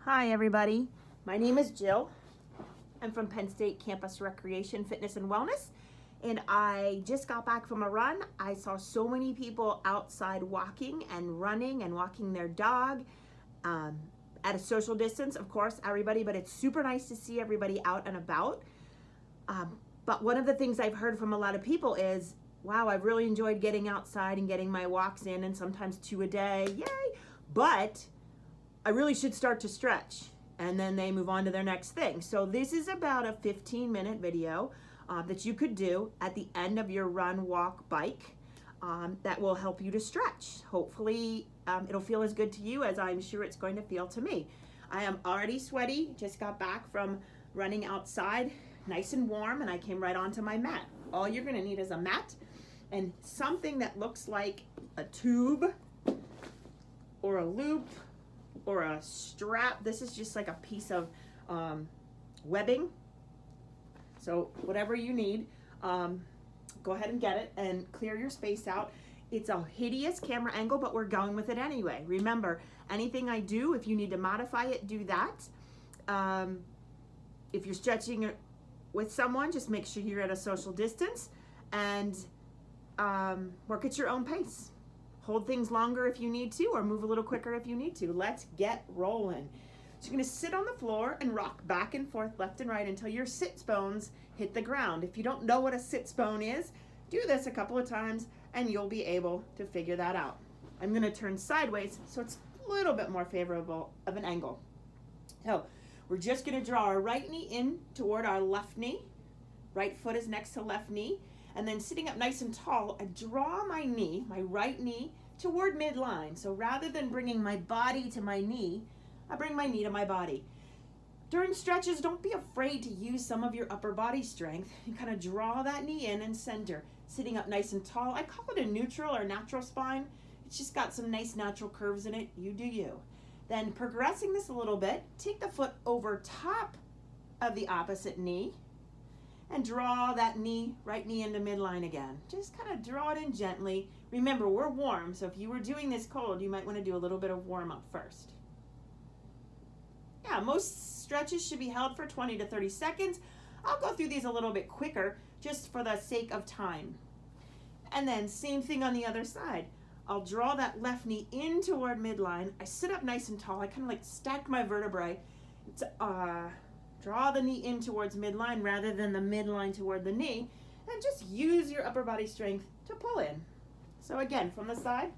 Hi everybody, my name is Jill. I'm from Penn State Campus Recreation, Fitness and Wellness, and I just got back from a run. I saw so many people outside walking and running and walking their dog at a social distance, of course, everybody, but it's super nice to see everybody out and about. But one of the things I've heard from a lot of people is, wow, I've really enjoyed getting outside and getting my walks in, and sometimes 2 a day, yay, but I really should start to stretch, and then they move on to their next thing. So this is about a 15-minute video that you could do at the end of your run, walk, bike that will help you to stretch. Hopefully it'll feel as good to you as I'm sure it's going to feel to me. I am already sweaty, just got back from running outside, nice and warm, and I came right onto my mat. All you're gonna need is a mat and something that looks like a tube or a loop or a strap. This is just like a piece of webbing. So whatever you need, go ahead and get it and clear your space out. It's a hideous camera angle, but we're going with it anyway. Remember, anything I do, if you need to modify it, do that. If you're stretching with someone, just make sure you're at a social distance and work at your own pace. Hold things longer if you need to, or move a little quicker if you need to. Let's get rolling. So you're gonna sit on the floor and rock back and forth, left and right, until your sits bones hit the ground. If you don't know what a sits bone is, do this a couple of times and you'll be able to figure that out. I'm gonna turn sideways so it's a little bit more favorable of an angle. So we're just gonna draw our right knee in toward our left knee. Right foot is next to left knee. And then sitting up nice and tall, I draw my knee, my right knee, toward midline. So rather than bringing my body to my knee, I bring my knee to my body. During stretches, don't be afraid to use some of your upper body strength. You kind of draw that knee in and center. Sitting up nice and tall, I call it a neutral or natural spine. It's just got some nice natural curves in it. You do you. Then progressing this a little bit, take the foot over top of the opposite knee, and draw that knee, right knee into midline again. Just kind of draw it in gently. Remember, we're warm, so if you were doing this cold, you might want to do a little bit of warm up first. Yeah, most stretches should be held for 20 to 30 seconds. I'll go through these a little bit quicker just for the sake of time. And then same thing on the other side. I'll draw that left knee in toward midline. I sit up nice and tall. I kind of like stack my vertebrae. It's draw the knee in towards midline rather than the midline toward the knee, and just use your upper body strength to pull in. So again, from the side,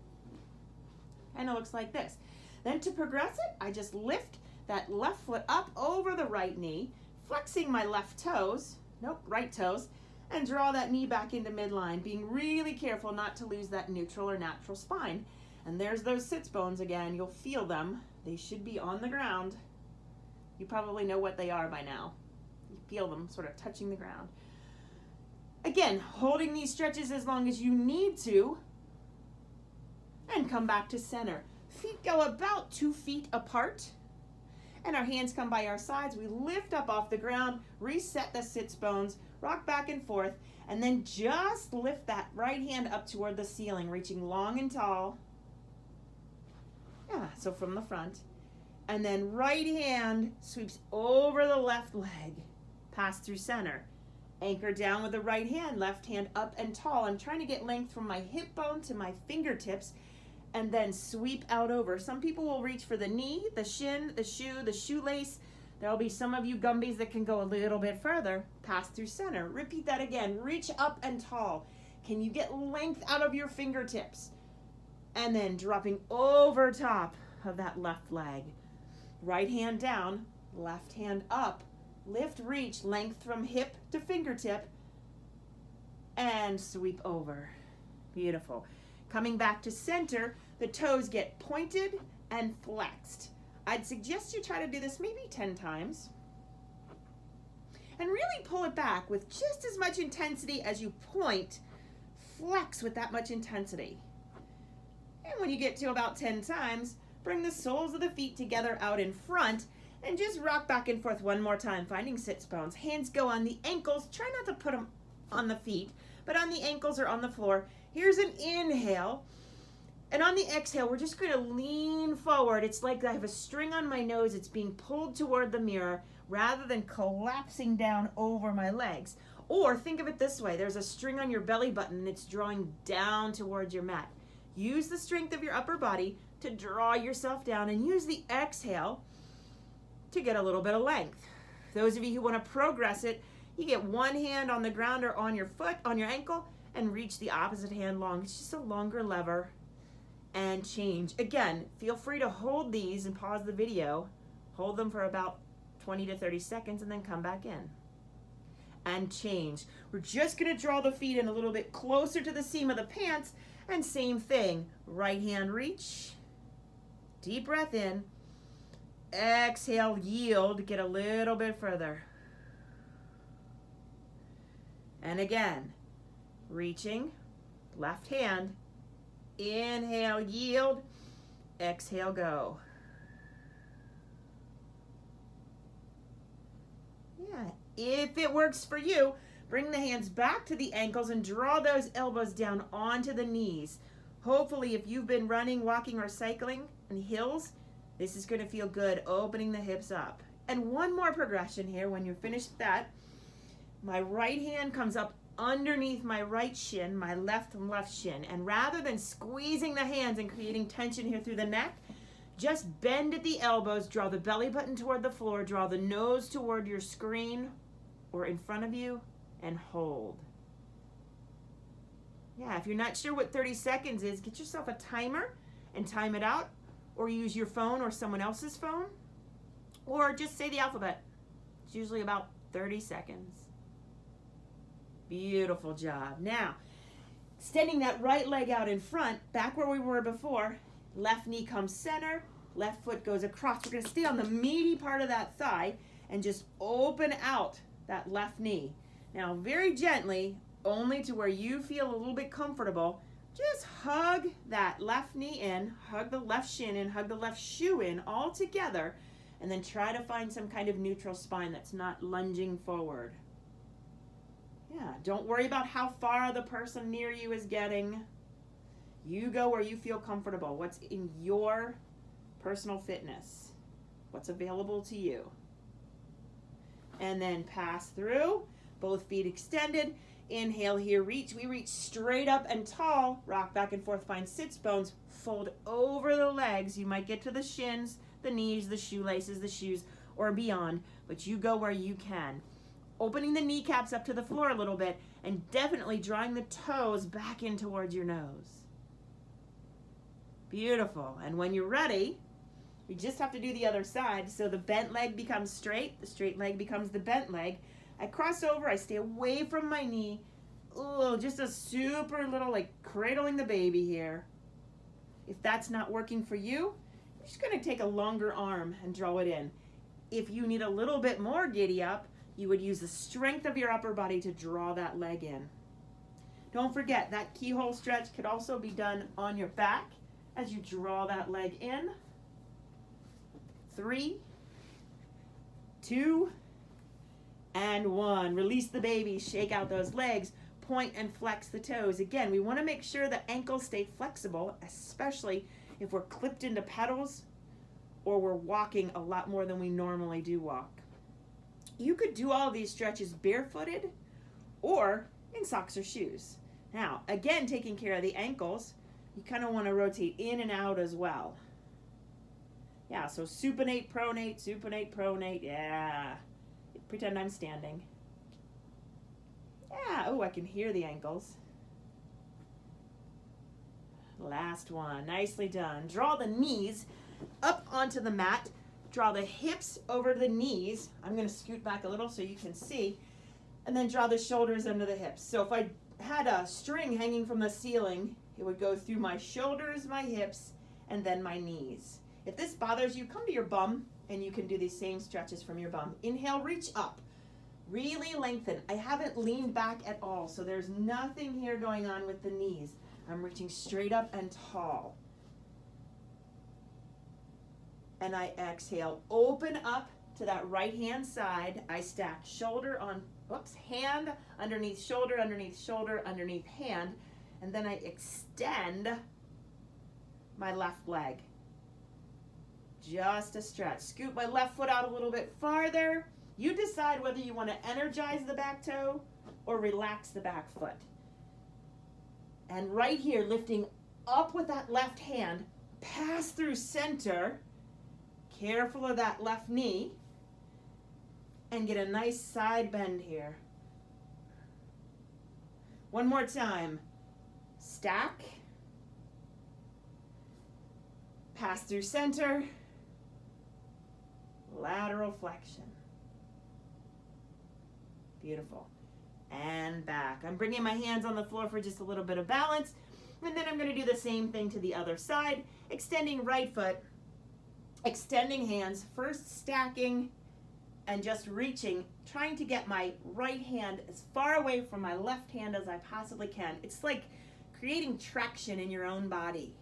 kind of looks like this. Then to progress it, I just lift that left foot up over the right knee, flexing my right toes, and draw that knee back into midline, being really careful not to lose that neutral or natural spine. And there's those sits bones again. You'll feel them. They should be on the ground. You probably know what they are by now. You feel them sort of touching the ground. Again, holding these stretches as long as you need to, and come back to center. Feet go about 2 feet apart, and our hands come by our sides. We lift up off the ground, reset the sits bones, rock back and forth, and then just lift that right hand up toward the ceiling, reaching long and tall. Yeah, so from the front. And then right hand sweeps over the left leg, pass through center. Anchor down with the right hand, left hand up and tall. I'm trying to get length from my hip bone to my fingertips, and then sweep out over. Some people will reach for the knee, the shin, the shoe, the shoelace. There'll be some of you Gumbies that can go a little bit further, pass through center. Repeat that again, reach up and tall. Can you get length out of your fingertips? And then dropping over top of that left leg. Right hand down, left hand up, lift, reach, length from hip to fingertip, and sweep over. Beautiful. Coming back to center, the toes get pointed and flexed. I'd suggest you try to do this maybe 10 times. And really pull it back with just as much intensity as you point. Flex with that much intensity. And when you get to about 10 times, bring the soles of the feet together out in front and just rock back and forth one more time, finding sits bones. Hands go on the ankles. Try not to put them on the feet, but on the ankles or on the floor. Here's an inhale. And on the exhale, we're just going to lean forward. It's like I have a string on my nose. It's being pulled toward the mirror rather than collapsing down over my legs. Or think of it this way. There's a string on your belly button and it's drawing down towards your mat. Use the strength of your upper body to draw yourself down and use the exhale to get a little bit of length. Those of you who want to progress it, you get one hand on the ground or on your foot, on your ankle, and reach the opposite hand long. It's just a longer lever. And change. Again, feel free to hold these and pause the video. Hold them for about 20 to 30 seconds and then come back in. And change. We're just going to draw the feet in a little bit closer to the seam of the pants. And same thing. Right hand reach. Deep breath in. Exhale, yield. Get a little bit further. And again, reaching. Left hand. Inhale, yield. Exhale, go. Yeah, if it works for you, bring the hands back to the ankles and draw those elbows down onto the knees. Hopefully, if you've been running, walking, or cycling in hills, this is going to feel good, opening the hips up. And one more progression here. When you're finished with that, my right hand comes up underneath my right shin, my left shin. And rather than squeezing the hands and creating tension here through the neck, just bend at the elbows, draw the belly button toward the floor, draw the nose toward your screen or in front of you, and hold. Yeah, if you're not sure what 30 seconds is, get yourself a timer and time it out, or use your phone or someone else's phone, or just say the alphabet. It's usually about 30 seconds. Beautiful job. Now, extending that right leg out in front, back where we were before, left knee comes center, left foot goes across. We're going to stay on the meaty part of that thigh and just open out that left knee. Now, very gently, only to where you feel a little bit comfortable, just hug that left knee in, hug the left shin in, hug the left shoe in all together, and then try to find some kind of neutral spine that's not lunging forward. Yeah, don't worry about how far the person near you is getting. You go where you feel comfortable. What's in your personal fitness? What's available to you? And then pass through, both feet extended. Inhale here, reach. We reach straight up and tall. Rock back and forth, find sits bones. Fold over the legs. You might get to the shins, the knees, the shoelaces, the shoes, or beyond, but you go where you can. Opening the kneecaps up to the floor a little bit, and definitely drawing the toes back in towards your nose. Beautiful. And when you're ready, you just have to do the other side. So the bent leg becomes straight, the straight leg becomes the bent leg. I cross over, I stay away from my knee. Oh, just a super little, like cradling the baby here. If that's not working for you, you're just going to take a longer arm and draw it in. If you need a little bit more giddy up, you would use the strength of your upper body to draw that leg in. Don't forget, that keyhole stretch could also be done on your back as you draw that leg in. 3, 2, and 1. Release the baby, shake out those legs, point and flex the toes. Again, we want to make sure the ankles stay flexible, especially if we're clipped into pedals or we're walking a lot more than we normally do walk. You could do all of these stretches barefooted or in socks or shoes. Now, again, taking care of the ankles, you kind of want to rotate in and out as well. Yeah, so supinate, pronate, yeah. Pretend I'm standing. Yeah, oh, I can hear the ankles. Last one, nicely done. Draw the knees up onto the mat. Draw the hips over the knees. I'm going to scoot back a little so you can see. And then draw the shoulders under the hips. So if I had a string hanging from the ceiling, it would go through my shoulders, my hips, and then my knees. If this bothers you, come to your bum, and you can do these same stretches from your bum. Inhale, reach up. Really lengthen. I haven't leaned back at all, so there's nothing here going on with the knees. I'm reaching straight up and tall. And I exhale, open up to that right hand side. I stack shoulder on, hand underneath shoulder, underneath hand. And then I extend my left leg. Just a stretch. Scoot my left foot out a little bit farther. You decide whether you want to energize the back toe or relax the back foot. And right here, lifting up with that left hand, pass through center, careful of that left knee, and get a nice side bend here. One more time. Stack, pass through center, lateral flexion. Beautiful. And back. I'm bringing my hands on the floor for just a little bit of balance. And then I'm going to do the same thing to the other side. Extending right foot, extending hands, first stacking and just reaching, trying to get my right hand as far away from my left hand as I possibly can. It's like creating traction in your own body.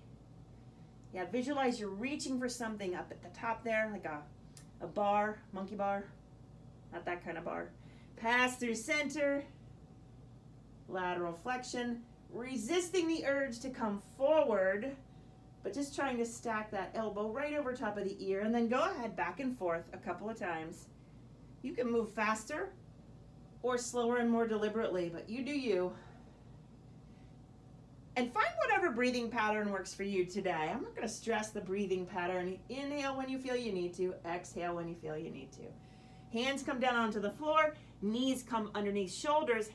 Yeah, visualize you're reaching for something up at the top there, like a bar, monkey bar. Not that kind of bar. Pass through center, lateral flexion, resisting the urge to come forward, but just trying to stack that elbow right over top of the ear, and then go ahead back and forth a couple of times. You can move faster or slower and more deliberately, but you do you. And find whatever breathing pattern works for you today. I'm not going to stress the breathing pattern. Inhale when you feel you need to. Exhale when you feel you need to. Hands come down onto the floor. Knees come underneath shoulders.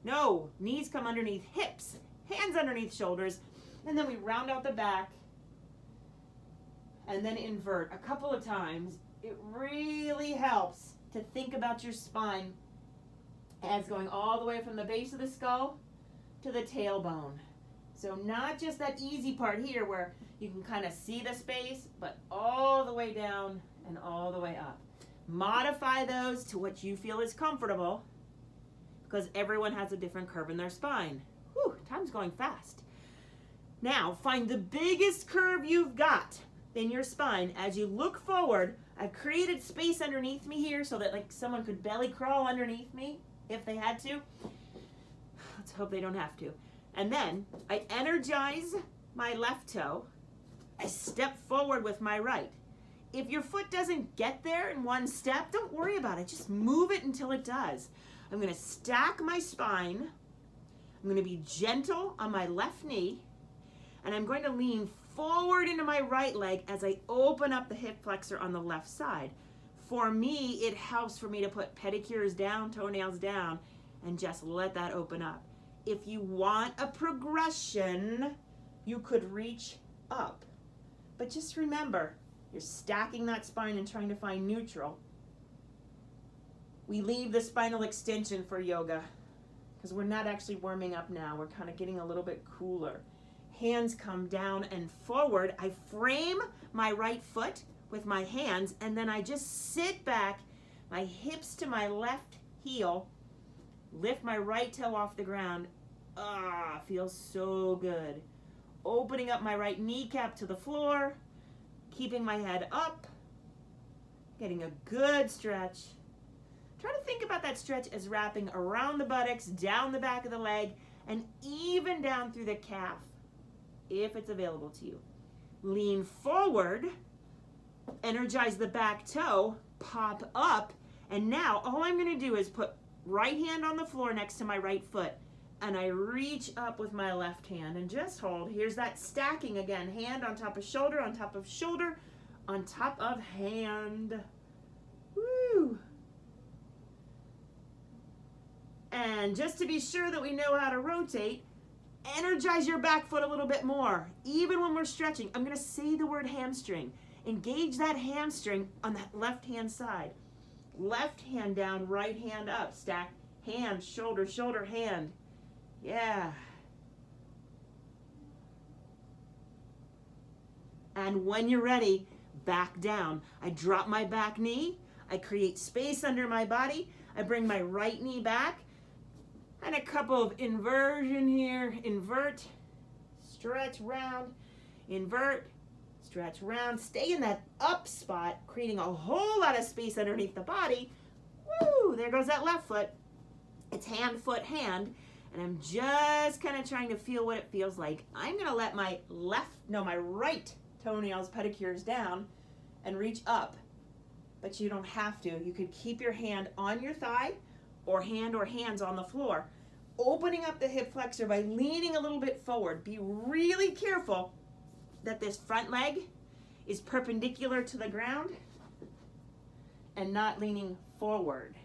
No, knees come underneath hips. Hands underneath shoulders. And then we round out the back. And then invert a couple of times. It really helps to think about your spine as going all the way from the base of the skull to the tailbone. So not just that easy part here where you can kind of see the space, but all the way down and all the way up. Modify those to what you feel is comfortable because everyone has a different curve in their spine. Whew, time's going fast. Now, find the biggest curve you've got in your spine. As you look forward, I've created space underneath me here so that like someone could belly crawl underneath me if they had to. Let's hope they don't have to. And then I energize my left toe. I step forward with my right. If your foot doesn't get there in one step, don't worry about it. Just move it until it does. I'm going to stack my spine. I'm going to be gentle on my left knee. And I'm going to lean forward into my right leg as I open up the hip flexor on the left side. For me, it helps for me to put pedicures down, toenails down, and just let that open up. If you want a progression, you could reach up. But just remember, you're stacking that spine and trying to find neutral. We leave the spinal extension for yoga because we're not actually warming up now. We're kind of getting a little bit cooler. Hands come down and forward. I frame my right foot with my hands, and then I just sit back, my hips to my left heel, lift my right toe off the ground. Ah, feels so good. Opening up my right kneecap to the floor, keeping my head up, getting a good stretch. Try to think about that stretch as wrapping around the buttocks, down the back of the leg, and even down through the calf, if it's available to you. Lean forward, energize the back toe, pop up, and now all I'm going to do is put right hand on the floor next to my right foot, and I reach up with my left hand and just hold. Here's that stacking again. Hand on top of shoulder, on top of shoulder, on top of hand. Woo! And just to be sure that we know how to rotate, energize your back foot a little bit more. Even when we're stretching, I'm going to say the word hamstring. Engage that hamstring on that left-hand side. Left hand down, right hand up. Stack hand, shoulder, shoulder, hand. Yeah. And when you're ready, back down. I drop my back knee. I create space under my body. I bring my right knee back. And a couple of inversion here. Invert, stretch round, invert, stretch round. Stay in that up spot, creating a whole lot of space underneath the body. Woo! There goes that left foot. It's hand, foot, hand. And I'm just kind of trying to feel what it feels like. I'm gonna let my right toenails, pedicures down and reach up. But you don't have to. You could keep your hand on your thigh or hands on the floor. Opening up the hip flexor by leaning a little bit forward. Be really careful that this front leg is perpendicular to the ground and not leaning forward.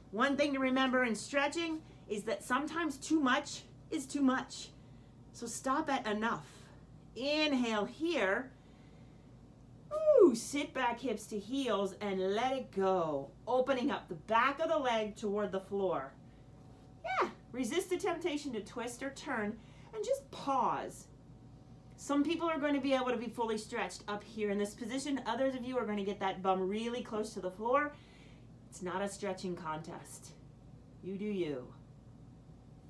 One thing to remember in stretching is that sometimes too much is too much. So stop at enough. Inhale here. Ooh, sit back hips to heels and let it go. Opening up the back of the leg toward the floor. Yeah, resist the temptation to twist or turn and just pause. Some people are going to be able to be fully stretched up here in this position. Others of you are going to get that bum really close to the floor. It's not a stretching contest. You do you.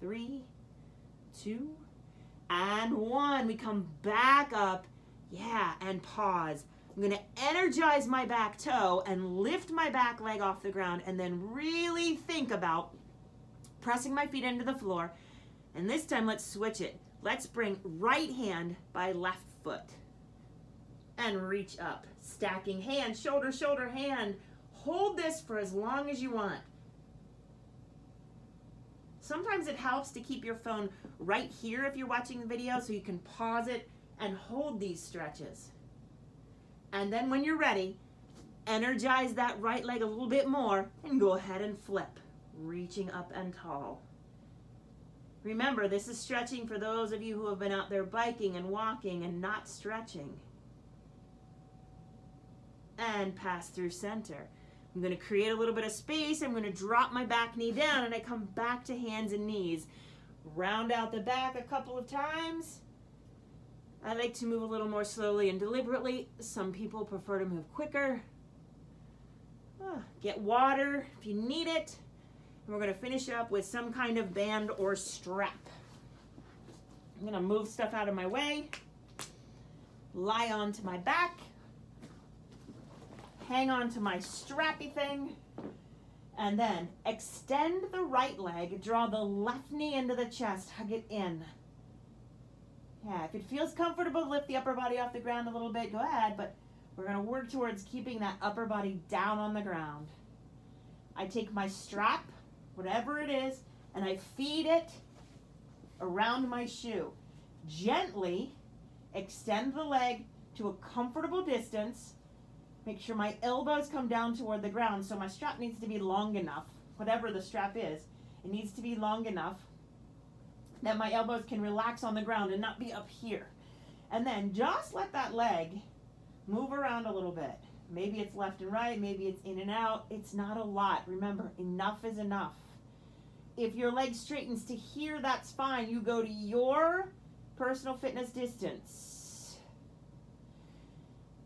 3, 2, and 1. We come back up. Yeah, and pause. I'm going to energize my back toe and lift my back leg off the ground and then really think about pressing my feet into the floor. And this time, let's switch it. Let's bring right hand by left foot and reach up. Stacking hand, shoulder, shoulder, hand. Hold this for as long as you want. Sometimes it helps to keep your phone right here if you're watching the video so you can pause it and hold these stretches. And then when you're ready, energize that right leg a little bit more and go ahead and flip, reaching up and tall. Remember, this is stretching for those of you who have been out there biking and walking and not stretching. And pass through center. I'm going to create a little bit of space. I'm going to drop my back knee down and I come back to hands and knees. Round out the back a couple of times. I like to move a little more slowly and deliberately. Some people prefer to move quicker. Get water if you need it. And we're going to finish up with some kind of band or strap. I'm going to move stuff out of my way. Lie onto my back. Hang on to my strappy thing. And then extend the right leg. Draw the left knee into the chest. Hug it in. Yeah, if it feels comfortable to lift the upper body off the ground a little bit, go ahead. But we're going to work towards keeping that upper body down on the ground. I take my strap, whatever it is, and I feed it around my shoe. Gently extend the leg to a comfortable distance. Make sure my elbows come down toward the ground, so my strap needs to be long enough, whatever the strap is, it needs to be long enough that my elbows can relax on the ground and not be up here. And then just let that leg move around a little bit. Maybe it's left and right, maybe it's in and out. It's not a lot. Remember, enough is enough. If your leg straightens to here, that's fine. You go to your personal fitness distance.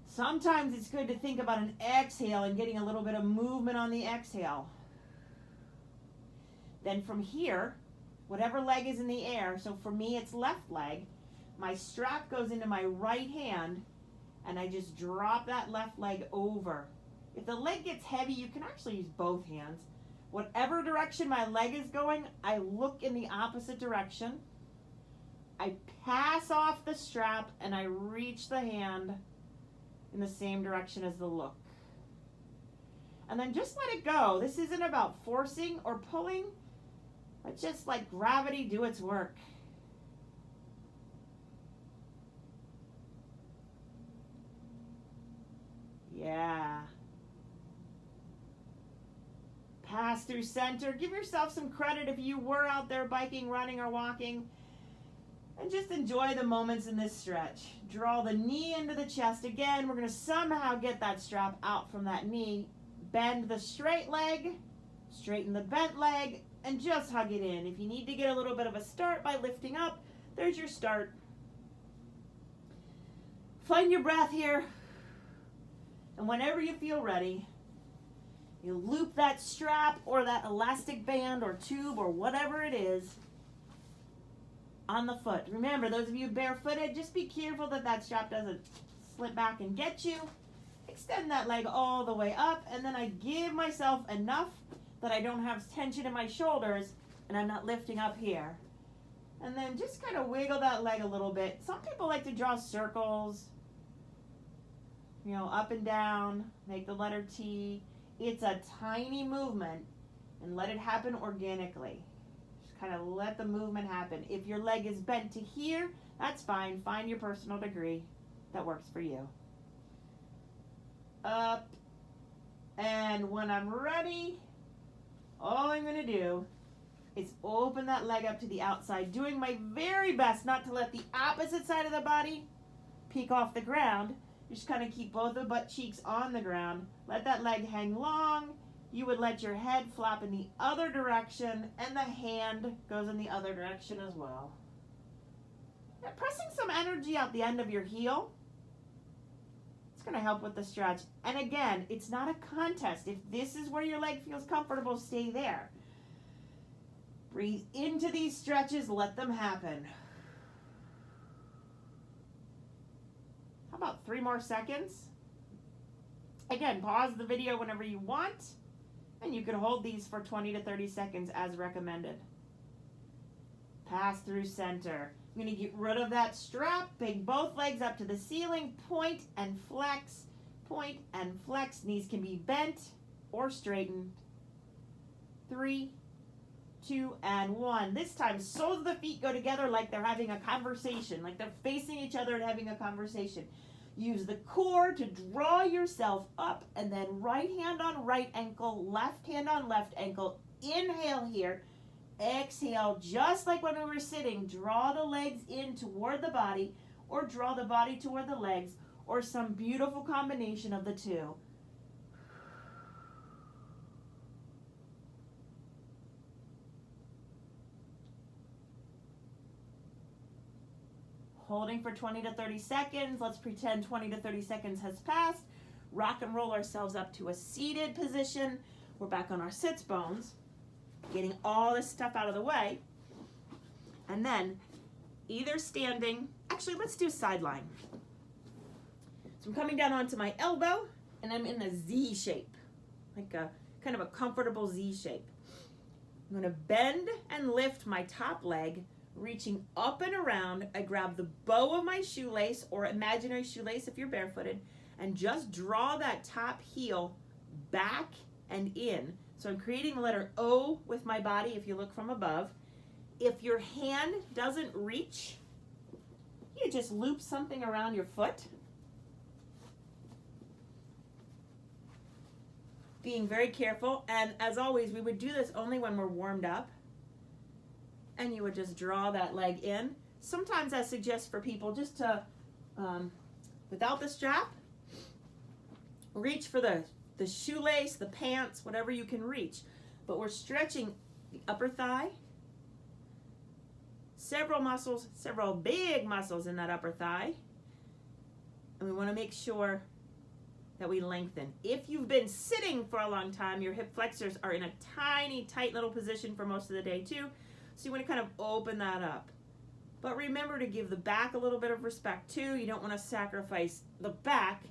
Sometimes it's good to think about an exhale and getting a little bit of movement on the exhale. Then from here, whatever leg is in the air, so for me it's left leg, my strap goes into my right hand and I just drop that left leg over. If the leg gets heavy, you can actually use both hands. Whatever direction my leg is going, I look in the opposite direction. I pass off the strap and I reach the hand in the same direction as the look. And then just let it go. This isn't about forcing or pulling, but just let gravity do its work. Yeah. Pass through center. Give yourself some credit if you were out there biking, running, or walking. And just enjoy the moments in this stretch. Draw the knee into the chest. Again, we're going to somehow get that strap out from that knee. Bend the straight leg. Straighten the bent leg. And just hug it in. If you need to get a little bit of a start by lifting up, there's your start. Find your breath here. And whenever you feel ready, you loop that strap or that elastic band or tube or whatever it is on the foot. Remember, those of you barefooted, just be careful that that strap doesn't slip back and get you. Extend that leg all the way up, and then I give myself enough that I don't have tension in my shoulders and I'm not lifting up here. And then just kind of wiggle that leg a little bit. Some people like to draw circles, you know, up and down, make the letter T. It's a tiny movement, and let it happen organically. Just kind of let the movement happen. If your leg is bent to here, that's fine. Find your personal degree that works for you. Up, and when I'm ready, all I'm going to do is open that leg up to the outside, doing my very best not to let the opposite side of the body peek off the ground. Just kind of keep both the butt cheeks on the ground. Let that leg hang long. You would let your head flop in the other direction, and the hand goes in the other direction as well. Now, pressing some energy out the end of your heel, it's going to help with the stretch. And again, it's not a contest. If this is where your leg feels comfortable, stay there. Breathe into these stretches, let them happen. How about 3 more seconds? Again, pause the video whenever you want, and you can hold these for 20 to 30 seconds as recommended. Pass through center. I'm going to get rid of that strap, bring both legs up to the ceiling, point and flex, point and flex. Knees can be bent or straightened. 3, 2, and 1. This time, soles of the feet go together like they're having a conversation, like they're facing each other and having a conversation. Use the core to draw yourself up, and then right hand on right ankle, left hand on left ankle. Inhale here. Exhale, just like when we were sitting. Draw the legs in toward the body, or draw the body toward the legs, or some beautiful combination of the two. Holding for 20 to 30 seconds. Let's pretend 20 to 30 seconds has passed. Rock and roll ourselves up to a seated position. We're back on our sits bones, getting all this stuff out of the way. And then either standing, actually let's do sideline. So I'm coming down onto my elbow, and I'm in a Z shape, like a kind of a comfortable Z shape. I'm going to bend and lift my top leg, reaching up and around. I grab the bow of my shoelace, or imaginary shoelace if you're barefooted, and just draw that top heel back and in. So I'm creating the letter O with my body if you look from above. If your hand doesn't reach, you just loop something around your foot. Being very careful, and as always, we would do this only when we're warmed up. And you would just draw that leg in. Sometimes I suggest for people just to, without the strap, reach for the shoelace, the pants, whatever you can reach. But we're stretching the upper thigh. Several muscles, several big muscles in that upper thigh. And we want to make sure that we lengthen. If you've been sitting for a long time, your hip flexors are in a tiny, tight little position for most of the day too. So you want to kind of open that up. But remember to give the back a little bit of respect too. You don't want to sacrifice the back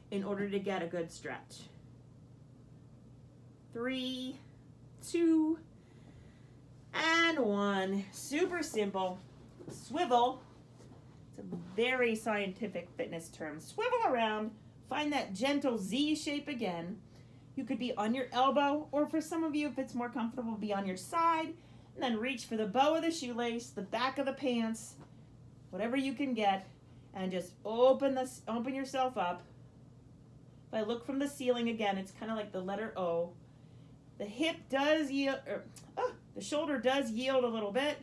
in order to get a good stretch. 3, 2, and 1. Super simple. Swivel. It's a very scientific fitness term. Swivel around. Find that gentle Z shape again. You could be on your elbow, or for some of you, if it's more comfortable, be on your side. And then reach for the bow of the shoelace, the back of the pants, whatever you can get, and just open yourself up. If I look from the ceiling again, it's kind of like the letter O. The hip does yield, the shoulder does yield a little bit,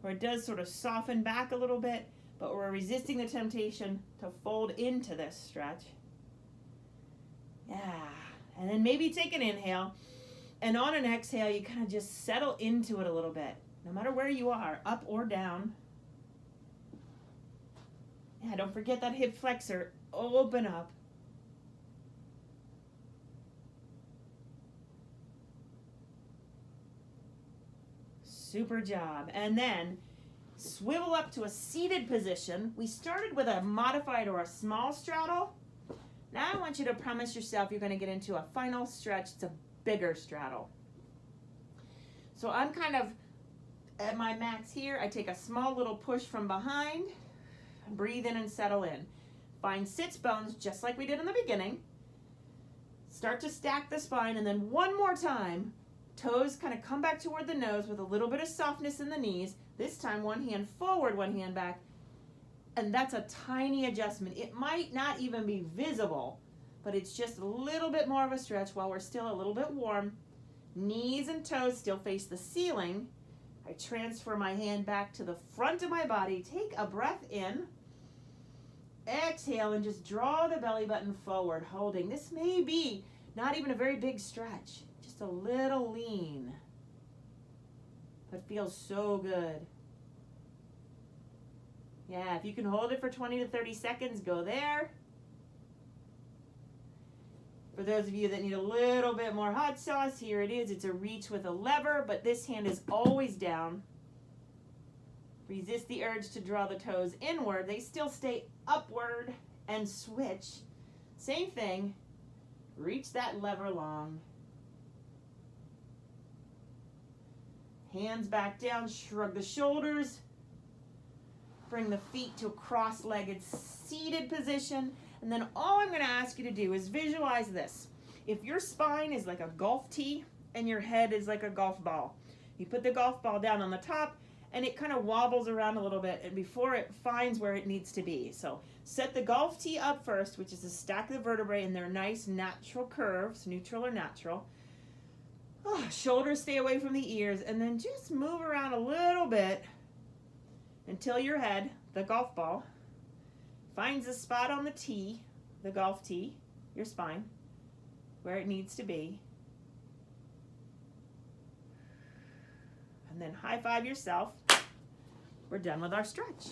or it does sort of soften back a little bit, but we're resisting the temptation to fold into this stretch. Yeah, and then maybe take an inhale. And on an exhale, you kind of just settle into it a little bit, no matter where you are, up or down. Yeah, don't forget that hip flexor. Open up. Super job. And then swivel up to a seated position. We started with a modified or a small straddle. Now I want you to promise yourself you're going to get into a final stretch. It's a bigger straddle. So I'm kind of At my max here, I take a small little push from behind, breathe in and settle in. Find sits bones just like we did in the beginning. Start to stack the spine, and then one more time, toes kind of come back toward the nose with a little bit of softness in the knees. This time, one hand forward, one hand back. And that's a tiny adjustment. It might not even be visible, but it's just a little bit more of a stretch while we're still a little bit warm. Knees and toes still face the ceiling. I transfer my hand back to the front of my body. Take a breath in. Exhale and just draw the belly button forward, holding. This may be not even a very big stretch, just a little lean, but feels so good. Yeah, if you can hold it for 20 to 30 seconds, go there. For those of you that need a little bit more hot sauce, here it is. It's a reach with a lever, but this hand is always down. Resist the urge to draw the toes inward. They still stay upward, and switch. Same thing. Reach that lever long. Hands back down, shrug the shoulders. Bring the feet to a cross-legged seated position. And then all I'm going to ask you to do is visualize this. If your spine is like a golf tee and your head is like a golf ball, you put the golf ball down on the top and it kind of wobbles around a little bit and before it finds where it needs to be. So set the golf tee up first, which is to stack the vertebrae in their nice natural curves, neutral or natural. Shoulders stay away from the ears, and then just move around a little bit until your head, the golf ball, finds a spot on the tee, the golf tee, your spine, where it needs to be. And then high five yourself. We're done with our stretch.